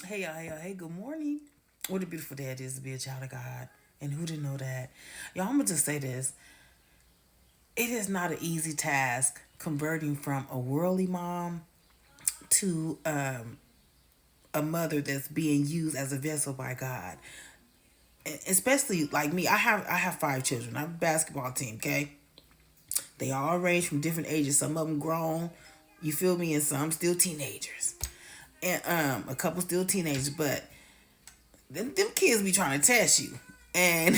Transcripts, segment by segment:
Hey y'all, hey y'all, hey, good morning. What a beautiful day it is to be a child of God. And who didn't know that? Y'all, I'm gonna just say this. It is not an easy task converting from a worldly mom to a mother that's being used as a vessel by God. Especially like me, I have five children. I have a basketball team, okay? They all range from different ages. Some of them grown, you feel me, and some still teenagers. And a couple still teenagers, but them kids be trying to test you. And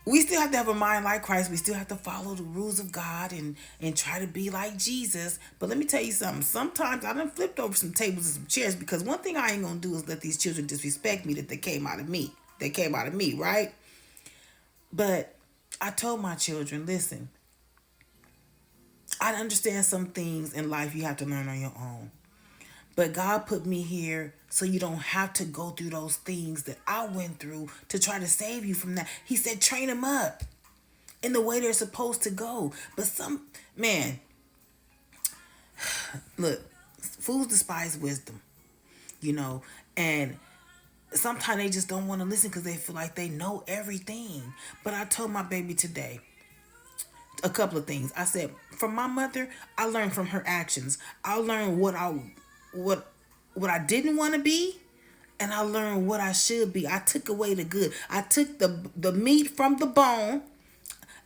we still have to have a mind like Christ. We still have to follow the rules of God and try to be like Jesus. But let me tell you something. Sometimes I done flipped over some tables and some chairs because one thing I ain't gonna do is let these children disrespect me that they came out of me. They came out of me, right? But I told my children, listen, I understand some things in life you have to learn on your own. But God put me here so you don't have to go through those things that I went through to try to save you from that. He said, train them up in the way they're supposed to go. But man, look, fools despise wisdom, you know, and sometimes they just don't want to listen because they feel like they know everything. But I told my baby today a couple of things. I said, from my mother, I learned from her actions. I learned what what I didn't want to be, and I learned what I should be. I took away the good. I took the meat from the bone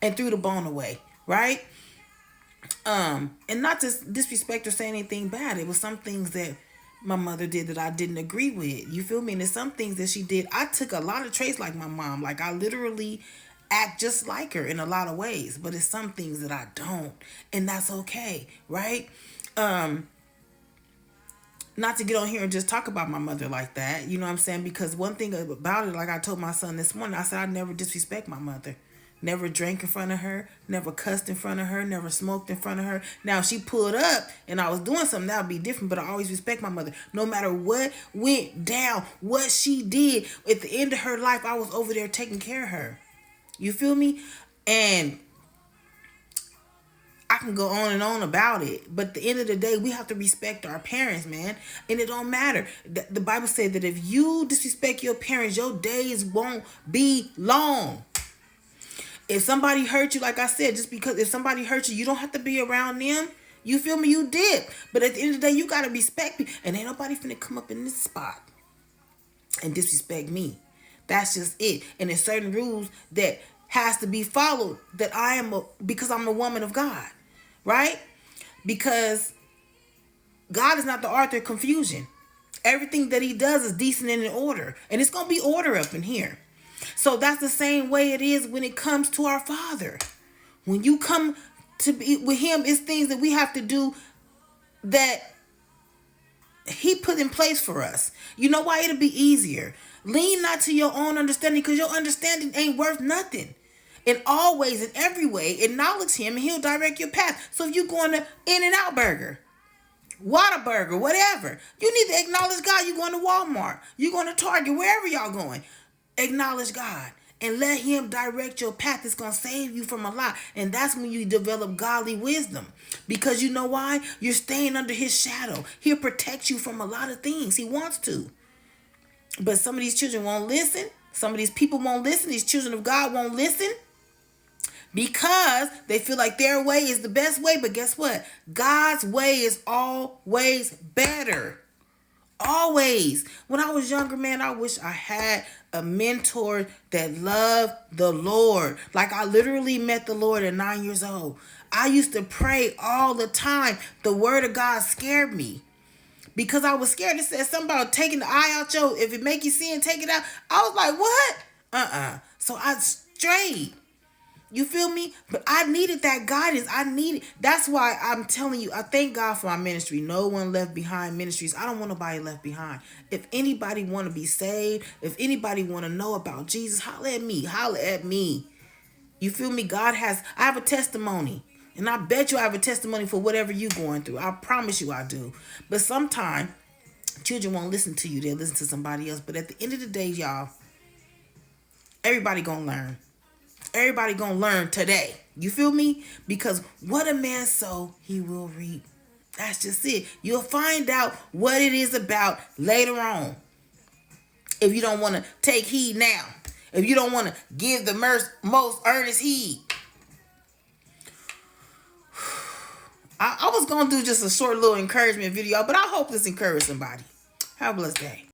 and threw the bone away, right? And not to disrespect or say anything bad. It was some things that my mother did that I didn't agree with. You feel me? And there's some things that she did. I took a lot of traits like my mom. Like I literally act just like her in a lot of ways. But it's some things that I don't. And that's okay, right? Not to get on here and just talk about my mother like that, you know what I'm saying? Because one thing about it, like I told my son this morning, I said I never disrespect my mother. Never drank in front of her, never cussed in front of her, never smoked in front of her. Now, if she pulled up and I was doing something, that would be different, but I always respect my mother. No matter what went down, what she did, at the end of her life, I was over there taking care of her. You feel me? And I can go on and on about it, but at the end of the day, we have to respect our parents, man. And it don't matter. The Bible said that if you disrespect your parents, your days won't be long. If somebody hurt you, like I said, just because if somebody hurt you, you don't have to be around them. You feel me? You did. But at the end of the day, you gotta respect me. And ain't nobody finna come up in this spot and disrespect me. That's just it. And there's certain rules that has to be followed that because I'm a woman of God. Right? Because God is not the author of confusion. Everything that he does is decent and in order. And it's going to be order up in here. So that's the same way it is when it comes to our Father. When you come to be with him, it's things that we have to do that he put in place for us. You know why? It'll be easier. Lean not to your own understanding because your understanding ain't worth nothing. In all ways, in every way, acknowledge him and he'll direct your path. So if you're going to In-N-Out Burger, Whataburger, whatever, you need to acknowledge God. You're going to Walmart. You're going to Target, wherever y'all going. Acknowledge God and let him direct your path. It's going to save you from a lot. And that's when you develop godly wisdom. Because you know why? You're staying under his shadow. He'll protect you from a lot of things. He wants to. But some of these children won't listen. Some of these people won't listen. These children of God won't listen. Because they feel like their way is the best way. But guess what? God's way is always better. Always. When I was younger, man, I wish I had a mentor that loved the Lord. Like I literally met the Lord at 9 years old. I used to pray all the time. The word of God scared me. Because I was scared. It said something about taking the eye out if it make you sin, take it out. I was like, what? So I strayed. You feel me? But I needed that guidance. That's why I'm telling you, I thank God for my ministry. No one left behind ministries. I don't want nobody left behind. If anybody want to be saved, if anybody want to know about Jesus, holler at me. Holler at me. You feel me? I have a testimony. And I bet you I have a testimony for whatever you're going through. I promise you I do. But sometimes children won't listen to you. They'll listen to somebody else. But at the end of the day, y'all, everybody gonna learn. Everybody gonna learn today. You feel me? Because what a man sow, he will reap. That's just it. You'll find out what it is about later on. If you don't want to take heed now, if you don't want to give the most earnest heed. I was going to do just a short little encouragement video, but I hope this encouraged somebody. Have a blessed day.